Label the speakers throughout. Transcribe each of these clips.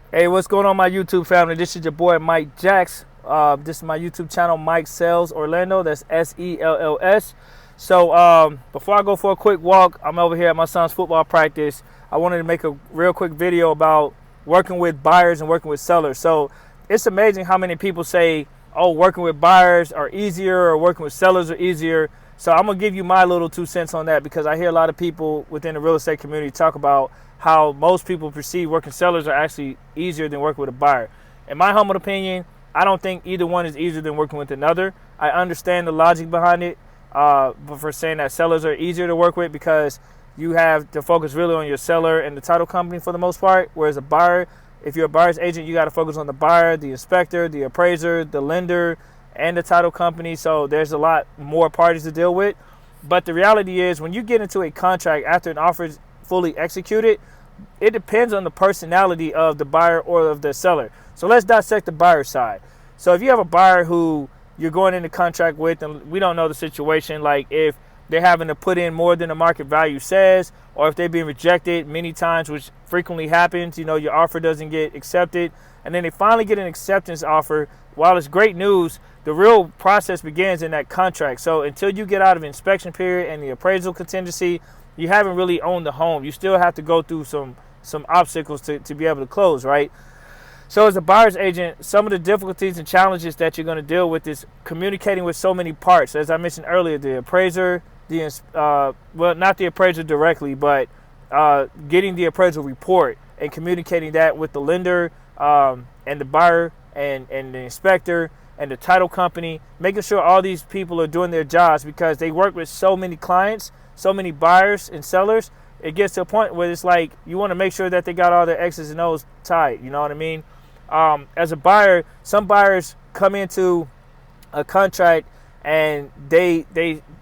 Speaker 1: Hey, what's going on, my YouTube family? This is your boy Mike Jacks. This is my YouTube channel, Mike Sells Orlando. That's SELLS. So before I go for a quick walk, I'm over here at my son's football practice. I wanted to make a real quick video about working with buyers and working with sellers. So it's amazing how many people say, oh, working with buyers are easier or working with sellers are easier. So I'm going to give you my little 2 cents on that, because I hear a lot of people within the real estate community talk about how most people perceive working sellers are actually easier than working with a buyer. In my humble opinion, I don't think either one is easier than working with another. I understand the logic behind it, but for saying that sellers are easier to work with, because you have to focus really on your seller and the title company for the most part, whereas a buyer, if you're a buyer's agent, you got to focus on the buyer, the inspector, the appraiser, the lender, and the title company. So there's a lot more parties to deal with. But the reality is, when you get into a contract after an offer is fully executed, it depends on the personality of the buyer or of the seller. So let's dissect the buyer side. So if you have a buyer who you're going into contract with, and we don't know the situation, like if they're having to put in more than the market value says, or if they've been rejected many times, which frequently happens, your offer doesn't get accepted, and then they finally get an acceptance offer. While it's great news, the real process begins in that contract. So until you get out of inspection period and the appraisal contingency, you haven't really owned the home. You still have to go through some obstacles to be able to close, right? So as a buyer's agent, some of the difficulties and challenges that you're going to deal with is communicating with so many parts. As I mentioned earlier, the appraiser, well, not the appraiser directly, but getting the appraisal report and communicating that with the lender and the buyer and the inspector and the title company, making sure all these people are doing their jobs, because they work with so many clients, so many buyers and sellers. It gets to a point where it's like you want to make sure that they got all their X's and O's tight. You know what I mean? As a buyer, some buyers come into a contract and their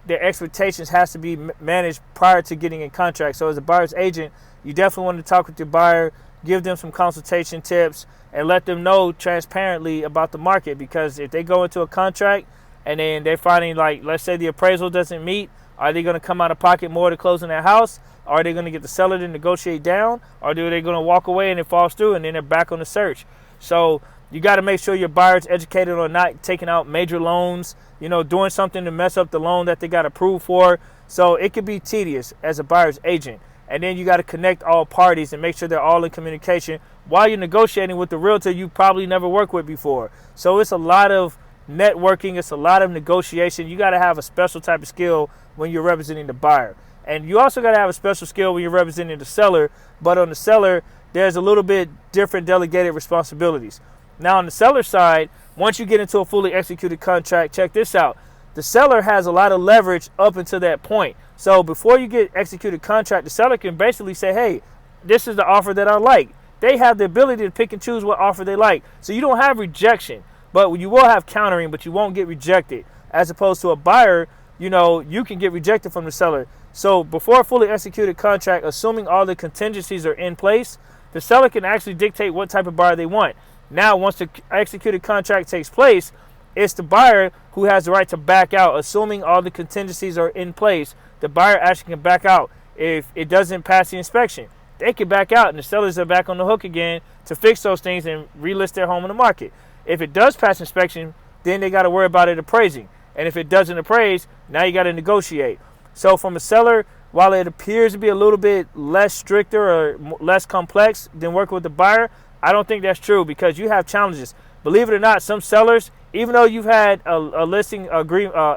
Speaker 1: expectations has to be managed prior to getting in contract. So as a buyer's agent, you definitely want to talk with your buyer, give them some consultation tips, and let them know transparently about the market. Because if they go into a contract and then they're finding, like, let's say the appraisal doesn't meet, are they going to come out of pocket more to closing their house? Are they going to get the seller to negotiate down? Or are they going to walk away and it falls through and then they're back on the search? So you got to make sure your buyer's educated on not taking out major loans, doing something to mess up the loan that they got approved for. So it could be tedious as a buyer's agent. And then you got to connect all parties and make sure they're all in communication while you're negotiating with the realtor you probably never worked with before. So it's a lot of networking. It's a lot of negotiation. You got to have a special type of skill when you're representing the buyer. And you also got to have a special skill when you're representing the seller. But on the seller, there's a little bit different delegated responsibilities. Now, on the seller side, once you get into a fully executed contract, check this out. The seller has a lot of leverage up until that point. So before you get executed contract, the seller can basically say, hey, this is the offer that I like. They have the ability to pick and choose what offer they like. So you don't have rejection, but you will have countering, but you won't get rejected. As opposed to a buyer, you can get rejected from the seller. So before a fully executed contract, assuming all the contingencies are in place, the seller can actually dictate what type of buyer they want. Now, once the executed contract takes place, it's the buyer who has the right to back out. Assuming all the contingencies are in place, the buyer actually can back out. If it doesn't pass the inspection, they can back out, and the sellers are back on the hook again to fix those things and relist their home in the market. If it does pass inspection, then they got to worry about it appraising. And if it doesn't appraise, now you got to negotiate. So from a seller, while it appears to be a little bit less stricter or less complex than working with the buyer, I don't think that's true, because you have challenges. Believe it or not, some sellers, even though you've had a listing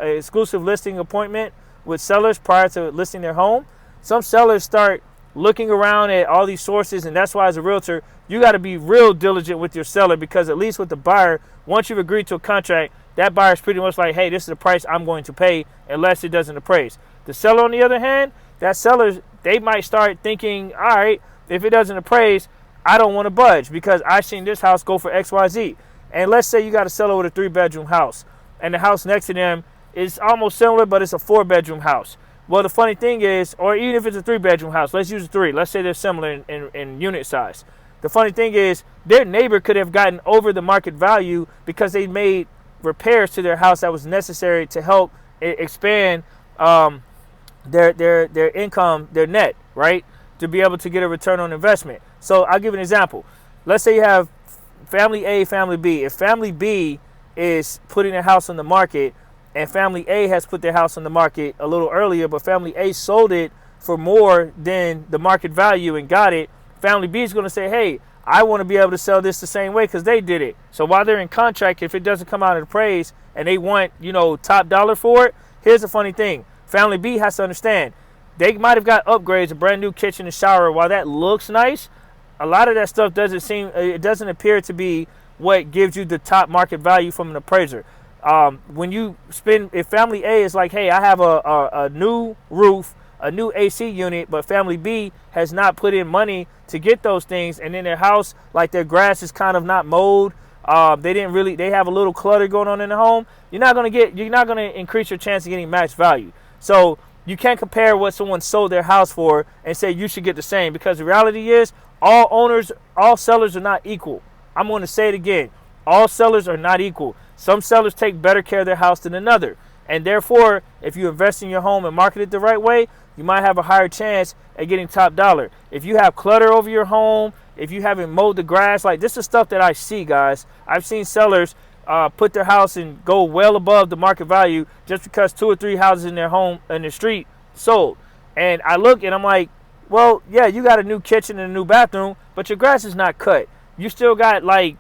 Speaker 1: exclusive listing appointment with sellers prior to listing their home, some sellers start looking around at all these sources, and that's why as a realtor, you got to be real diligent with your seller, because at least with the buyer, once you've agreed to a contract, that buyer is pretty much like, hey, this is the price I'm going to pay unless it doesn't appraise. The seller, on the other hand, that seller, they might start thinking, all right, if it doesn't appraise, I don't want to budge because I've seen this house go for XYZ. And let's say you got a seller with a 3-bedroom house, and the house next to them is almost similar, but it's a 4-bedroom house. Well, the funny thing is, or even if it's a 3-bedroom house, let's use a 3. Let's say they're similar in unit size. The funny thing is, their neighbor could have gotten over the market value because they made repairs to their house that was necessary to help expand their income, their net, right, to be able to get a return on investment. So I'll give an example. let's say you have family A, family B. If family B is putting their house on the market and family A has put their house on the market a little earlier, but family A sold it for more than the market value and got it, family B is going to say, hey, I want to be able to sell this the same way because they did it. So while they're in contract, if it doesn't come out of the appraised and they want, top dollar for it, here's the funny thing. Family B has to understand, they might have got upgrades, a brand new kitchen and shower. While that looks nice, a lot of that stuff doesn't appear to be what gives you the top market value from an appraiser. When you spend, if family A is like, hey, I have a new roof, a new AC unit, but family B has not put in money to get those things, and then their house, like their grass is kind of not mowed, they have a little clutter going on in the home, you're not going to increase your chance of getting max value. So you can't compare what someone sold their house for and say you should get the same, because the reality is all sellers are not equal. I'm going to say it again. All sellers are not equal. Some sellers take better care of their house than another. And therefore, if you invest in your home and market it the right way, you might have a higher chance at getting top dollar. If you have clutter over your home, if you haven't mowed the grass, like this is stuff that I see, guys. I've seen sellers put their house and go well above the market value just because 2 or 3 houses in their home in the street sold. And I look and I'm like, well, yeah, you got a new kitchen and a new bathroom, but your grass is not cut. You still got like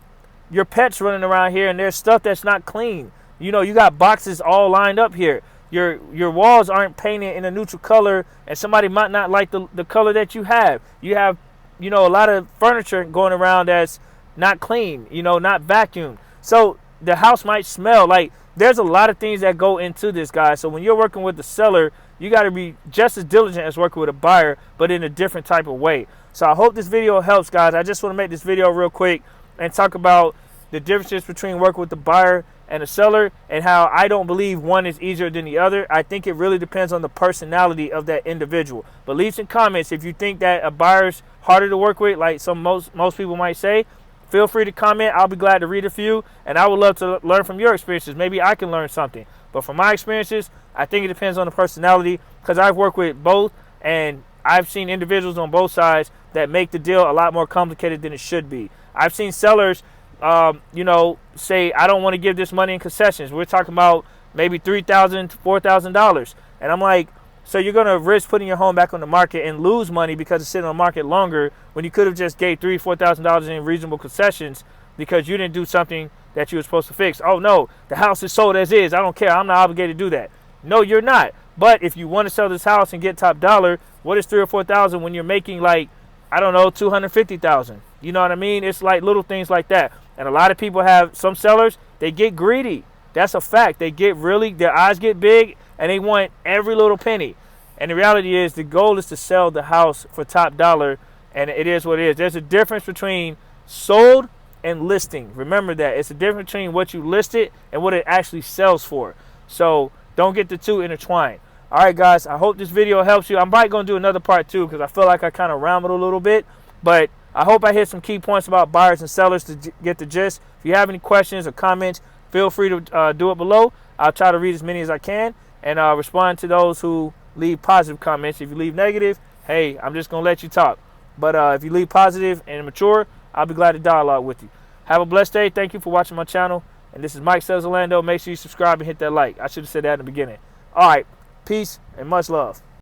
Speaker 1: your pets running around here, and there's stuff that's not clean. You got boxes all lined up here. Your walls aren't painted in a neutral color, and somebody might not like the color that you have. You have, a lot of furniture going around that's not clean, not vacuumed. So the house might smell. Like, there's a lot of things that go into this, guys. So when you're working with the seller, you got to be just as diligent as working with a buyer, but in a different type of way. So I hope this video helps, guys. I just want to make this video real quick and talk about the differences between working with the buyer and the seller, and how I don't believe one is easier than the other. I think it really depends on the personality of that individual. But leave some comments if you think that a buyer's harder to work with, like most people might say. Feel free to comment. I'll be glad to read a few, and I would love to learn from your experiences. Maybe I can learn something. But from my experiences, I think it depends on the personality, because I've worked with both, and I've seen individuals on both sides that make the deal a lot more complicated than it should be. I've seen sellers say, I don't want to give this money in concessions. We're talking about maybe $3,000 to $4,000. And I'm like, so you're going to risk putting your home back on the market and lose money because it's sitting on the market longer, when you could have just gave $3,000, $4,000 in reasonable concessions because you didn't do something that you were supposed to fix. Oh no, the house is sold as is. I don't care. I'm not obligated to do that. No, you're not. But if you want to sell this house and get top dollar, what is $3,000 or $4,000 when you're making, like, I don't know, $250,000? You know what I mean? It's like little things like that. And a lot of people some sellers, they get greedy. That's a fact. They get their eyes get big, and they want every little penny. And the reality is, the goal is to sell the house for top dollar, and it is what it is. There's a difference between sold and listing. Remember that. It's a difference between what you listed and what it actually sells for. So don't get the two intertwined. All right, guys, I hope this video helps you. I'm probably going to do another part 2 because I feel like I kind of rambled a little bit. But I hope I hit some key points about buyers and sellers to get the gist. If you have any questions or comments, feel free to do it below. I'll try to read as many as I can and respond to those who leave positive comments. If you leave negative, hey, I'm just going to let you talk. But if you leave positive and mature, I'll be glad to dialogue with you. Have a blessed day. Thank you for watching my channel. And this is Mike Sells Orlando. Make sure you subscribe and hit that like. I should have said that in the beginning. All right. Peace and much love.